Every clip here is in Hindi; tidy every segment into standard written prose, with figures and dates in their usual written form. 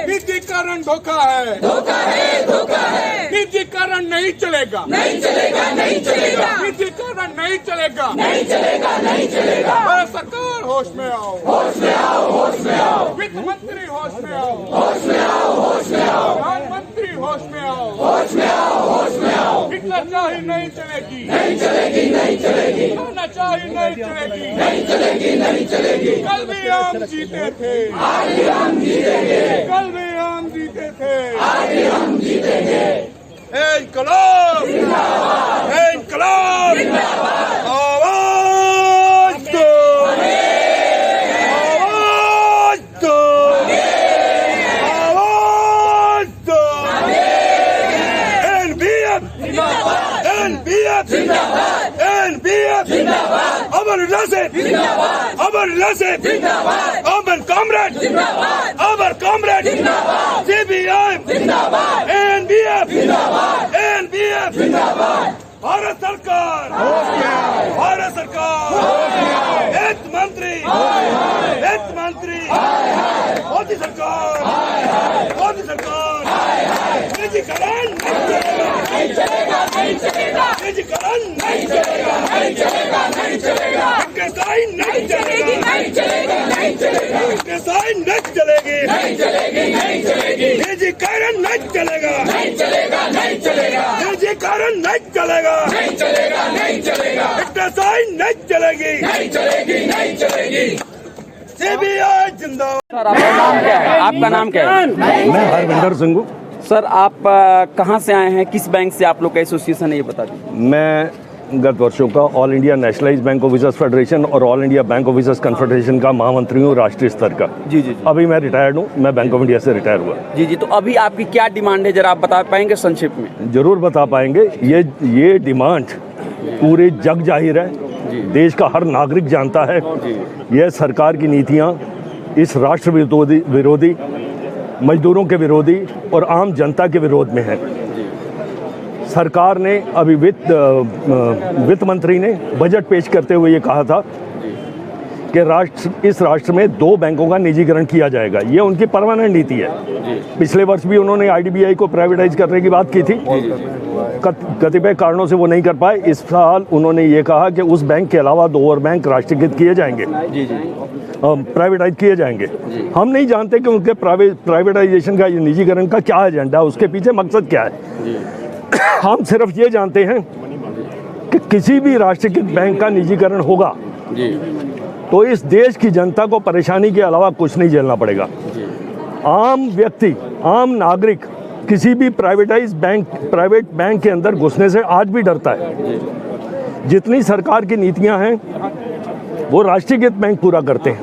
निजीकरण धोखा है, धोखा है, धोखा है। निजीकरण नहीं चलेगा, नहीं चलेगा, नहीं चलेगा। निजीकरण नहीं चलेगा, नहीं चलेगा, नहीं चलेगा। भारत सरकार होश में आओ, होश में आओ, होश में आओ। वित्त मंत्री होश में आओ, होश में आओ, होश में आओ। प्रधानमंत्री होश में आओ, होश में आओ, होश में आओ। हिटलरशाही नहीं चलेगी, नहीं चलेगी, नहीं चलेगी। तानाशाही नहीं चलेगी, नहीं चलेगी, नहीं चलेगी। कल भी हम जीते थे, आज भी हम जीतेंगे। कल भी हम जीते थे, आज भी हम जीतेंगे। इंकलाब जिंदाबाद, इंकलाब जिंदाबाद। आवाज दो, आवाज दो, आवाज दो। एनबीएफ जिंदाबाद, एनबीएफ जिंदाबाद, एनबीएफ जिंदाबाद। अमर रसिक जिंदाबाद, अमर रसिक जिंदाबाद। अमर कॉमरेड जिंदाबाद, अमर कॉमरेड जिंदाबाद। सीबीआई जिंदाबाद, एनबीएफ जिंदाबाद, एनबीएफ जिंदाबाद। भारत सरकार, भारत सरकार। वित्त मंत्री, वित्त मंत्री। मोदी सरकार, मोदी सरकार। निजीकरण नहीं चलेगा, नहीं चलेगा। निजीकरण नहीं चलेगा, नहीं चलेगा, नहीं चलेगा। किसाई नहीं चलेगी, नहीं चलेगी, नहीं चलेगा। किसाई नहीं चलेगी, नहीं चलेगी, नहीं चलेगी। निजीकरण नहीं चलेगा, नहीं चलेगा, नहीं चलेगा। निजीकरण नहीं चलेगा, नहीं चलेगा, नहीं चलेगा। किसाई नहीं चलेगी, नहीं चलेगी, नहीं चलेगी। सीबीआई जिंदाबाद। सर आपका नाम क्या है? आपका नाम क्या है? मैं हरविंदर सिंह हूँ। सर आप कहाँ से आए हैं, किस बैंक से आप लोग का एसोसिएशन है, ये बता दीजिए। मैं गत वर्षों का All India Nationalised Bank Officers Federation और All India Bank Officers Confederation का महामंत्री हूँ राष्ट्रीय स्तर का। जी जी जी। अभी मैं रिटायर्ड हूँ, मैं बैंक ऑफ इंडिया से रिटायर हुआ। जी जी। तो अभी आपकी क्या डिमांड है, जरा आप बता पाएंगे संक्षेप में? जरूर बता पाएंगे। ये डिमांड पूरे जग जाहिर है, देश का हर नागरिक जानता है। यह सरकार की नीतियाँ इस राष्ट्र विरोधी, मजदूरों के विरोधी और आम जनता के विरोध में है। सरकार ने अभी वित्त मंत्री ने बजट पेश करते हुए ये कहा था कि इस राष्ट्र में 2 बैंकों का निजीकरण किया जाएगा। ये उनकी परमानेंट नीति है। पिछले वर्ष भी उन्होंने आईडीबीआई को प्राइवेटाइज करने की बात की थी, कतिपय कारणों से वो नहीं कर पाए। इस साल उन्होंने ये कहा कि उस बैंक के अलावा 2 और बैंक राष्ट्रीयकृत किए जाएंगे, प्राइवेटाइज किए जाएंगे। हम नहीं जानते कि उनके प्राइवेटाइजेशन का, निजीकरण का क्या एजेंडा, उसके पीछे मकसद क्या है। हम सिर्फ ये जानते हैं कि किसी भी राष्ट्रीयकृत बैंक का निजीकरण होगा तो इस देश की जनता को परेशानी के अलावा कुछ नहीं झेलना पड़ेगा। आम व्यक्ति, आम नागरिक किसी भी प्राइवेट बैंक के अंदर घुसने से आज भी डरता है। जितनी सरकार की नीतियां हैं वो राष्ट्रीयकृत बैंक पूरा करते हैं,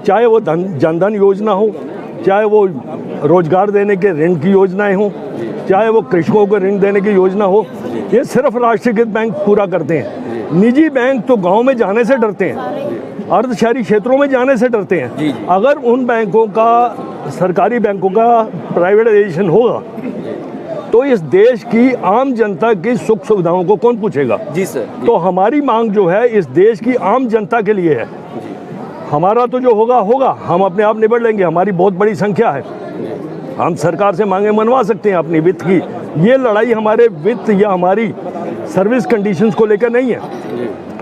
चाहे वो जनधन योजना हो, चाहे वो रोजगार देने के ऋण की योजनाएं हो, चाहे वो कृषकों को ऋण देने की योजना हो, ये सिर्फ राष्ट्रीयकृत बैंक पूरा करते हैं। निजी बैंक तो गांव में जाने से डरते हैं, अर्ध शहरी क्षेत्रों में जाने से डरते हैं। अगर उन बैंकों का, सरकारी बैंकों का प्राइवेटाइजेशन होगा तो इस देश की आम जनता की सुख सुविधाओं को कौन पूछेगा? जी सर। तो हमारी मांग जो है इस देश की आम जनता के लिए है। हमारा तो जो होगा हम अपने आप निबट लेंगे, हमारी बहुत बड़ी संख्या है। हम सरकार से मांगे मनवा सकते हैं अपनी वित्त की। ये लड़ाई हमारे वित्त या हमारी सर्विस कंडीशंस को लेकर नहीं है।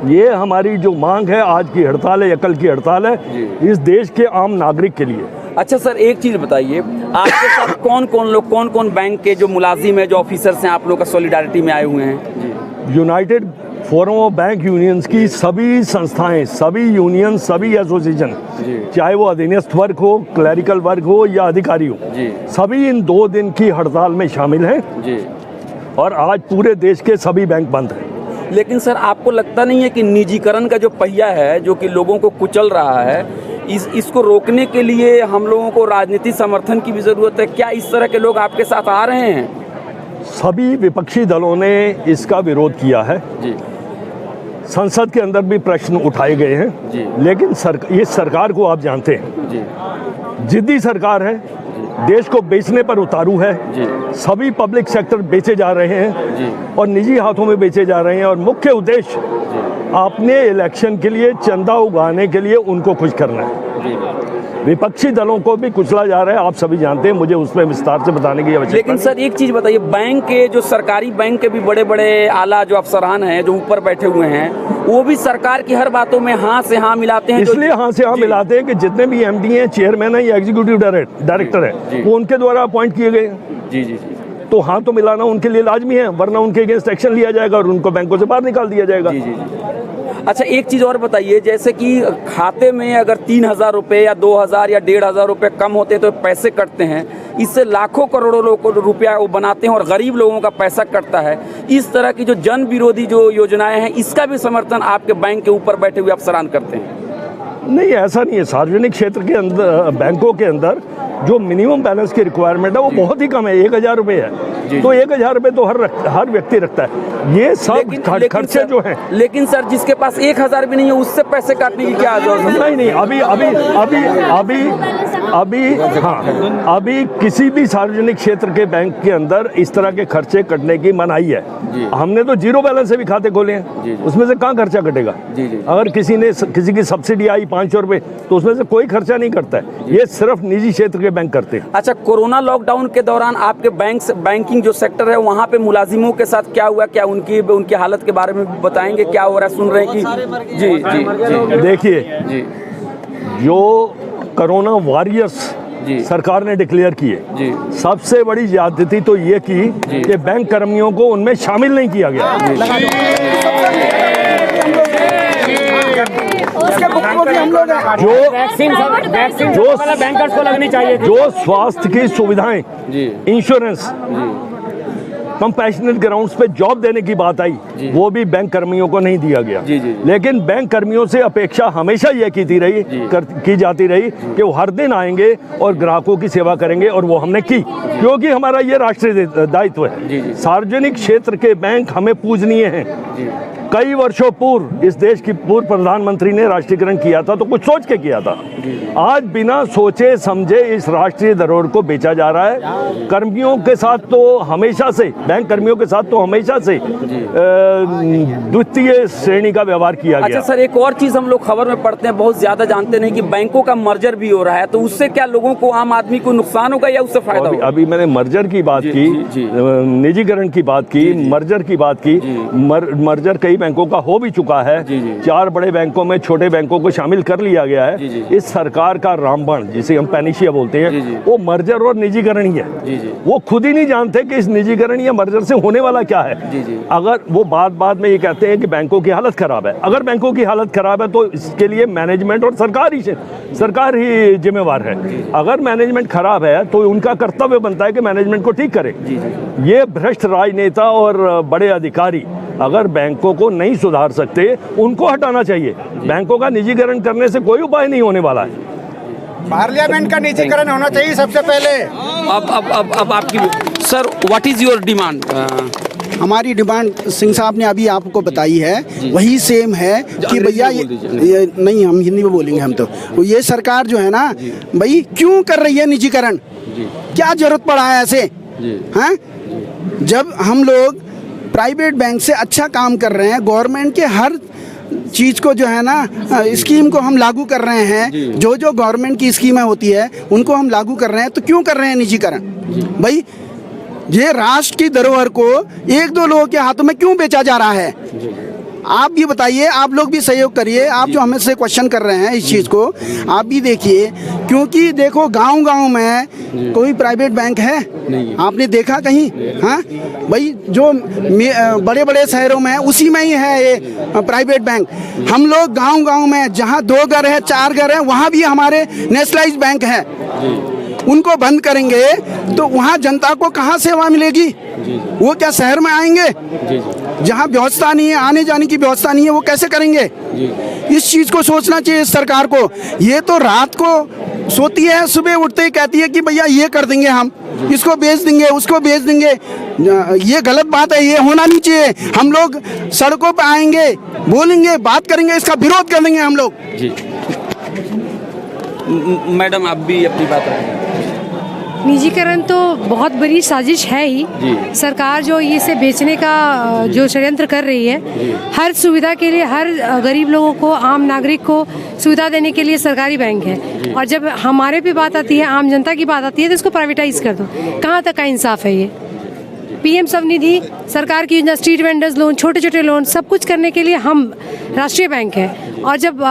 ये हमारी जो मांग है, आज की हड़ताल है या कल की हड़ताल है, इस देश के आम नागरिक के लिए। अच्छा सर, एक चीज़ बताइए, आपके साथ कौन कौन बैंक के जो मुलाजिम है, जो ऑफिसर्स हैं, आप लोग का सॉलिडारिटी में आए हुए हैं? United forum of bank unions की सभी संस्थाएं, सभी यूनियन, सभी एसोसिएशन, चाहे वो अधीनस्थ वर्ग हो, क्लरिकल वर्ग हो या अधिकारी हो, सभी इन 2 दिन की हड़ताल में शामिल हैं। और आज पूरे देश के सभी बैंक बंद हैं। लेकिन सर आपको लगता नहीं है कि निजीकरण का जो पहिया है, जो कि लोगों को कुचल रहा है, इसको रोकने के लिए हम लोगों को राजनीतिक समर्थन की भी ज़रूरत है? क्या इस तरह के लोग आपके साथ आ रहे हैं? सभी विपक्षी दलों ने इसका विरोध किया है। संसद के अंदर भी प्रश्न उठाए गए हैं, लेकिन ये सरकार को आप जानते हैं, जिद्दी सरकार है, देश को बेचने पर उतारू है। सभी पब्लिक सेक्टर बेचे जा रहे हैं और निजी हाथों में बेचे जा रहे हैं। और मुख्य उद्देश्य अपने इलेक्शन के लिए चंदा उगाने के लिए उनको खुश करना है। विपक्षी दलों को भी कुचला जा रहा है, आप सभी जानते हैं, मुझे उसमें विस्तार से बताने की आवश्यकता। लेकिन सर एक चीज बताइए, बैंक के जो सरकारी बैंक के भी बड़े बड़े आला जो अफसरान हैं जो ऊपर बैठे हुए हैं, वो भी सरकार की हर बातों में हाँ से हाँ मिलाते हैं। इसलिए हाँ से हाँ मिलाते हैं कि जितने भी एमडी हैं, चेयरमैन है या एग्जीक्यूटिव डायरेक्टर है, वो उनके द्वारा अपॉइंट किए गए हैं। जी जी जी। तो हाँ तो मिलाना उनके लिए लाजमी है, वरना उनके अगेंस्ट एक्शन लिया जाएगा और उनको बैंकों से बाहर निकाल दिया जाएगा। जी जी जी। अच्छा एक चीज़ और बताइए, जैसे कि खाते में अगर 3,000 रुपये या 2,000 या 1,500 रुपये कम होते हैं तो पैसे कटते हैं, इससे लाखों करोड़ों लोगों को रुपया वो बनाते हैं और गरीब लोगों का पैसा कटता है। इस तरह की जो जन विरोधी जो योजनाएं हैं, इसका भी समर्थन आपके बैंक के ऊपर बैठे हुए अफसरान करते हैं? नहीं, ऐसा नहीं है। सार्वजनिक क्षेत्र के अंदर, बैंकों के अंदर जो मिनिमम बैलेंस की रिक्वायरमेंट है वो बहुत ही कम है, 1,000 रुपये है। तो 1,000 रुपये तो हर व्यक्ति रखता है। ये सब खर्चे जो हैं। लेकिन सर जिसके पास 1,000 भी नहीं है उससे पैसे काटने की क्या जरूरत है? नहीं, अभी किसी भी सार्वजनिक क्षेत्र के बैंक के अंदर इस तरह के खर्चे कटने की मनाही है। हमने तो जीरो बैलेंस से भी खाते खोले हैं, उसमें से कहाँ खर्चा कटेगा? अगर किसी की सब्सिडी आई 500 रुपये तो उसमें से कोई खर्चा नहीं करता है। ये सिर्फ निजी क्षेत्र के बैंक करते हैं। अच्छा, कोरोना लॉकडाउन के दौरान आपके बैंकिंग जो सेक्टर है वहाँ पे मुलाजिमों के साथ क्या हुआ, क्या उनकी हालत के बारे में बताएंगे? क्या हो रहा है? सुन रहे हैं कि जी जी जी। देखिए जी, जो कोरोना वॉरियर्स सरकार ने डिक्लेयर किए, सबसे बड़ी ज्यादती तो ये की कि बैंक कर्मियों को उनमें शामिल नहीं किया गया। जो बैंकर्स को लगनी चाहिए, जो स्वास्थ्य की सुविधाएं, इंश्योरेंस, कंपैशनेट ग्राउंड्स पे जॉब देने की बात आई, वो भी बैंक कर्मियों को नहीं दिया गया। लेकिन बैंक कर्मियों से अपेक्षा हमेशा ये की जाती रही कि वो हर दिन आएंगे और ग्राहकों की सेवा करेंगे, और वो हमने की, क्योंकि हमारा ये राष्ट्रीय दायित्व है। सार्वजनिक क्षेत्र के बैंक हमें पूजनीय हैं। कई वर्षों पूर्व इस देश की पूर्व प्रधानमंत्री ने राष्ट्रीयकरण किया था, तो कुछ सोच के किया था। आज बिना सोचे समझे इस राष्ट्रीय धरोहर को बेचा जा रहा है। कर्मियों के साथ तो हमेशा से, बैंक कर्मियों के साथ तो हमेशा से द्वितीय श्रेणी का व्यवहार किया गया। अच्छा सर, एक और चीज हम लोग खबर में पढ़ते हैं, बहुत ज्यादा जानते नहीं, कि बैंकों का मर्जर भी हो रहा है, तो उससे क्या लोगों को, आम आदमी को नुकसान होगा या उससे फायदा होगा? अभी मैंने मर्जर की बात की, निजीकरण की बात की, मर्जर की बात की। मर्जर कई बैंकों का हो भी चुका है। 4 बड़े बैंकों में छोटे बैंकों को शामिल कर लिया गया है। इस सरकार का रामबाण, जिसे हम पैनिशिया बोलते हैं, वो मर्जर और निजीकरण ही है। वो खुद ही नहीं जानते कि इस निजीकरण या मर्जर से होने वाला क्या है। अगर वो बाद में ये कहते हैं कि बैंकों की हालत खराब है, अगर बैंकों की हालत खराब है तो इसके लिए मैनेजमेंट और सरकार ही जिम्मेवार है। अगर मैनेजमेंट खराब है तो उनका कर्तव्य बनता है कि मैनेजमेंट को ठीक करे। ये भ्रष्ट राजनेता और बड़े अधिकारी अगर बैंकों को नहीं सुधार सकते, उनको हटाना चाहिए। बैंकों का निजीकरण करने से कोई उपाय नहीं होने वाला है। पार्लियामेंट का निजीकरण होना चाहिए सबसे पहले। अब आपकी sir, what is your demand? हमारी डिमांड सिंह साहब ने अभी आपको बताई है, वही सेम है कि भैया ये नहीं, हम हिंदी में बोलेंगे हम तो ये सरकार जो है ना भाई, क्यों कर रही है निजीकरण? क्या जरूरत पड़ा है ऐसे? हैं, जब हम लोग प्राइवेट बैंक से अच्छा काम कर रहे हैं, गवर्नमेंट के हर चीज़ को जो है ना, स्कीम को हम लागू कर रहे हैं, जो गवर्नमेंट की स्कीमें होती है उनको हम लागू कर रहे हैं, तो क्यों कर रहे हैं निजीकरण? भाई ये राष्ट्र की धरोहर को 1-2 लोगों के हाथों में क्यों बेचा जा रहा है? आप भी बताइए, आप लोग भी सहयोग करिए। आप जो हमें से क्वेश्चन कर रहे हैं इस चीज़ को, आप भी देखिए, क्योंकि देखो गांव-गांव में कोई प्राइवेट बैंक है? आपने देखा कहीं? हाँ भाई, जो बड़े बड़े शहरों में उसी में ही है ये प्राइवेट बैंक। हम लोग गांव-गांव में जहाँ 2 घर है, 4 घर है, वहाँ भी हमारे नेशनलाइज्ड बैंक है। उनको बंद करेंगे तो वहाँ जनता को कहाँ सेवा मिलेगी? वो क्या शहर में आएंगे? जहाँ व्यवस्था नहीं है, आने जाने की व्यवस्था नहीं है, वो कैसे करेंगे? इस चीज़ को सोचना चाहिए सरकार को। ये तो रात को सोती है, सुबह उठते ही कहती है कि भैया ये कर देंगे, हम इसको बेच देंगे, उसको बेच देंगे। ये गलत बात है, ये होना नहीं चाहिए। हम लोग सड़कों पर आएंगे, बोलेंगे, बात करेंगे, इसका विरोध कर देंगे हम लोग। मैडम आप भी अपनी बात रखें। निजीकरण तो बहुत बड़ी साजिश है ही। सरकार जो ये इसे बेचने का जो षड्यंत्र कर रही है, हर सुविधा के लिए हर गरीब लोगों को, आम नागरिक को सुविधा देने के लिए सरकारी बैंक है, और जब हमारे पे बात आती है, आम जनता की बात आती है, तो इसको प्राइवेटाइज कर दो। कहाँ तक का इंसाफ है ये? पीएम स्वनिधि, सरकार की योजना, स्ट्रीट वेंडर्स लोन, छोटे छोटे लोन, सब कुछ करने के लिए हम राष्ट्रीय बैंक है, और जब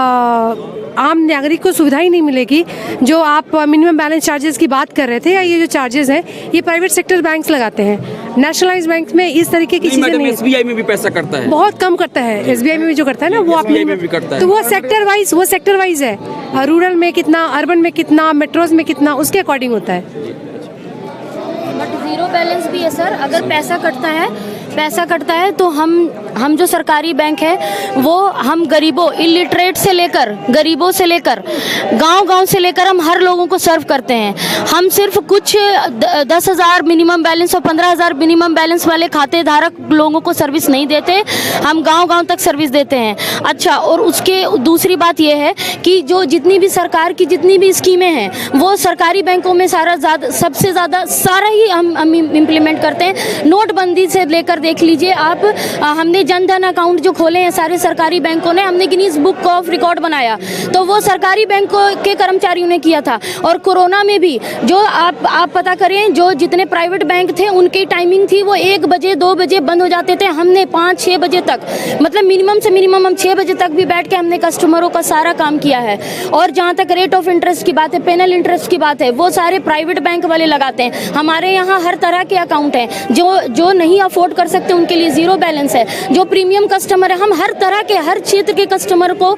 आम नागरिक को सुविधा ही नहीं मिलेगी, जो आप मिनिमम बैलेंस चार्जेस की बात कर रहे थे, या ये जो चार्जेस हैं, ये प्राइवेट सेक्टर बैंक्स लगाते हैं। नेशनलाइज बैंक में इस तरीके की चीजें नहीं। एसबीआई में भी पैसा करता है, बहुत कम करता है। एसबीआई में भी जो करता है ना, वो अपने में भी करता है। तो वो सेक्टर वाइज है, रूरल में कितना, अर्बन में कितना, मेट्रोज में कितना, उसके अकॉर्डिंग होता है। बट ज़ीरो बैलेंस भी है सर। अगर पैसा कटता है तो हम जो सरकारी बैंक है वो हम गरीबों, इलिटरेट से लेकर, गरीबों से लेकर, गांव से लेकर हम हर लोगों को सर्व करते हैं। हम सिर्फ कुछ 10,000 मिनिमम बैलेंस और 15,000 मिनिमम बैलेंस वाले खाते धारक लोगों को सर्विस नहीं देते, हम गांव तक सर्विस देते हैं। अच्छा, और उसके दूसरी बात यह है कि जो जितनी भी सरकार की जितनी भी स्कीमें हैं वो सरकारी बैंकों में सबसे ज़्यादा सारा ही हम इम्प्लीमेंट करते हैं। नोटबंदी से लेकर देख लीजिए आप, हमने जनधन अकाउंट जो खोले हैं सारे सरकारी बैंकों ने, हमने गिनीज बुक ऑफ रिकॉर्ड बनाया, तो वो सरकारी बैंकों के कर्मचारियों ने किया था। और कोरोना में भी जो आप पता करें, जो जितने प्राइवेट बैंक थे उनकी टाइमिंग थी वो 1 बजे 2 बजे बंद हो जाते थे, हमने 5-6 बजे तक, मतलब मिनिमम से मिनिमम हम 6 बजे तक भी बैठ के हमने कस्टमरों का सारा काम किया है। और जहाँ तक रेट ऑफ इंटरेस्ट की बात है, पेनल इंटरेस्ट की बात है, वो सारे प्राइवेट बैंक वाले लगाते हैं। हमारे यहाँ हर तरह के अकाउंट हैं, जो नहीं अफोर्ड कर सकते उनके लिए ज़ीरो बैलेंस है। जो प्रीमियम कस्टमर है, हम हर तरह के, हर क्षेत्र के कस्टमर को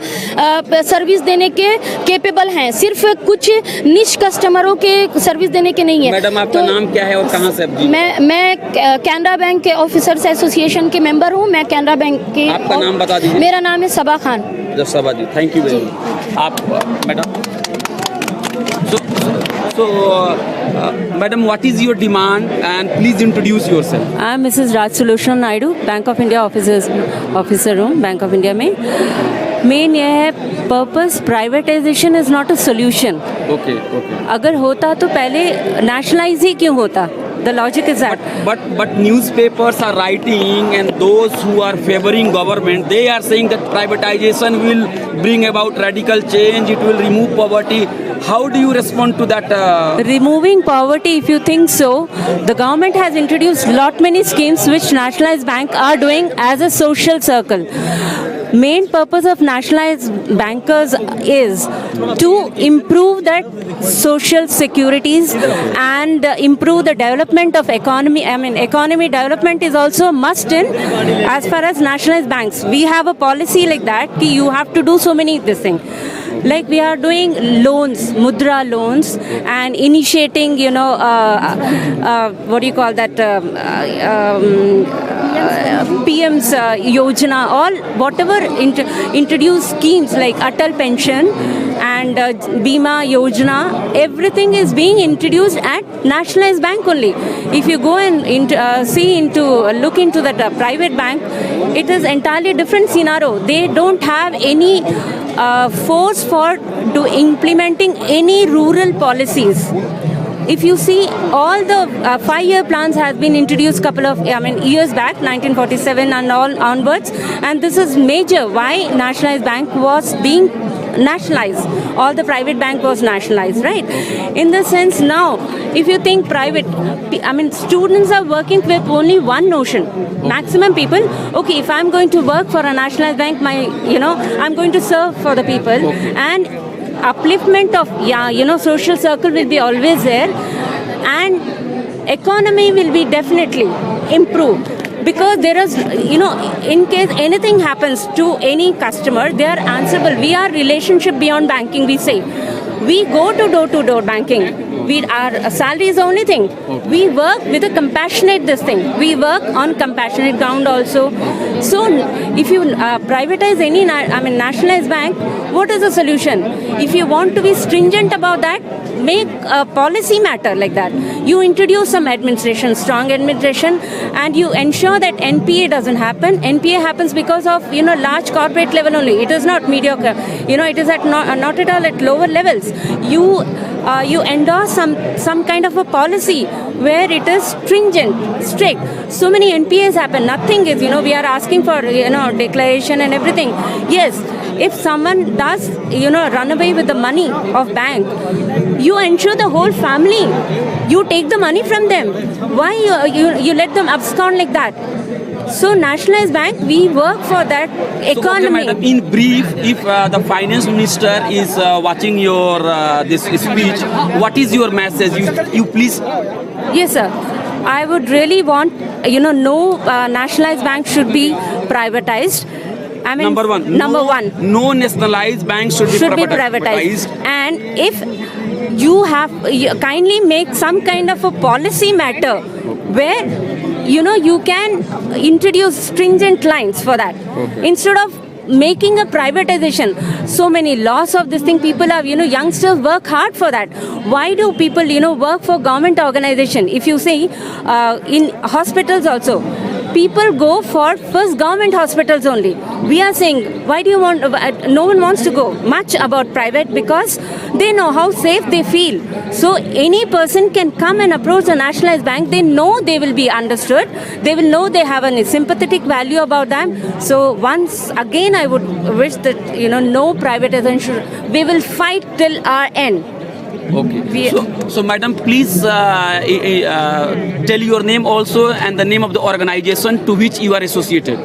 सर्विस देने के केपेबल हैं, सिर्फ कुछ निश कस्टमरों के सर्विस देने के नहीं है। मैडम, आपका नाम क्या है और कहाँ से? मैं कैनरा बैंक के ऑफिसर्स एसोसिएशन के मेंबर हूँ। मैं कैनरा बैंक के। आपका नाम बता दीजिए। मेरा नाम है सबा खान। सबा जी, थैंक यू वेरी मच। आप madam, so madam, what is your demand, and please introduce yourself. I am Mrs. Raj Sulochana Naidu, Bank of India officer हूँ बैंक ऑफ इंडिया में। मेन ये है purpose, privatisation is not a solution. Okay. अगर होता तो पहले नेशनलाइज ही क्यों होता? The logic is that. But newspapers are writing, and those who are favoring government, they are saying that privatization will bring about radical change. It will remove poverty. How do you respond to that? Removing poverty, if you think so, the government has introduced lot many schemes which nationalized bank are doing as a social circle. Main purpose of nationalized bankers is to improve that social securities and improve the development of economy. I mean, economy development is also a must in as far as nationalized banks. We have a policy like that कि you have to do so many this thing. Like we are doing loans, mudra loans, and initiating, what do you call that, PM's Yojana, all whatever introduce schemes like Atal Pension and Bima Yojana, everything is being introduced at nationalized bank only. If you go and look into that private bank, it is entirely different scenario. They don't have any force for implementing any rural policies. If you see, all the 5-year plans has been introduced years back, 1947 and all onwards, and this is major why nationalized bank was being nationalized. All the private bank was nationalized, right? In the sense now, if you think private, students are working with only one notion. Maximum people, okay, if I'm going to work for a nationalized bank, I'm going to serve for the people, and upliftment of social circle will be always there, and economy will be definitely improved, because there is, in case anything happens to any customer, they are answerable. We are relationship beyond banking, we say. We go to door banking. Our salary is the only thing. We work with a compassionate this thing. We work on compassionate ground also. So if you privatize any, nationalized bank, what is the solution? If you want to be stringent about that, make a policy matter like that. You introduce some administration, strong administration, and you ensure that NPA doesn't happen. NPA happens because of, large corporate level only. It is not mediocre. It is at not at all at lower levels. You you endorse some kind of a policy where it is stringent, strict. So many NPAs happen. Nothing is, we are asking for, declaration and everything. Yes, if someone does, run away with the money of bank, you ensure the whole family. You take the money from them. Why you let them abscond like that? So nationalized bank, we work for that economy. So, okay, madam, in brief, if the finance minister is watching your this speech, what is your message? You please. Yes, sir. I would really want, no nationalized bank should be privatized. I mean, Number one. No nationalized bank should be privatized. And if you kindly make some kind of a policy matter where you can introduce stringent lines for that instead of making a privatization. So many laws of this thing, people have, youngsters work hard for that. Why do people, work for government organization? If you see in hospitals also, people go for first government hospitals only. We are saying, why do you want, no one wants to go much about private because they know how safe they feel. So any person can come and approach a nationalized bank. They know they will be understood. They will know they have a sympathetic value about them. So once again, I would wish that, no privatization. We will fight till our end. Okay. So madam, please tell your name also and the name of the organization to which you are associated.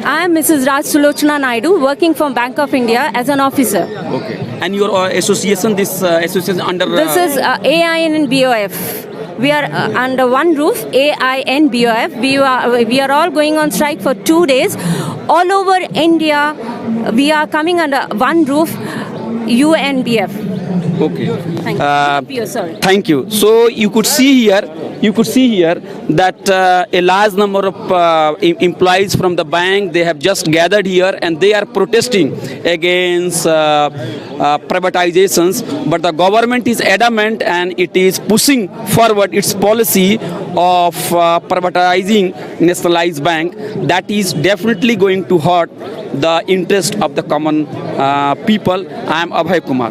I am Mrs. Raj Sulochana Naidu, working from Bank of India as an officer. Okay. And your association, this association under... This is AIN and BOF. We are under one roof, AIN, BOF. We are all going on strike for 2 days. All over India, we are coming under one roof, UNBF. Okay. Thank you. Sorry. Thank you. So you could see here that a large number of employees from the bank, they have just gathered here and they are protesting against privatizations. But the government is adamant and it is pushing forward its policy of privatizing nationalized bank. That is definitely going to hurt the interest of the common people. I am Abhay Kumar.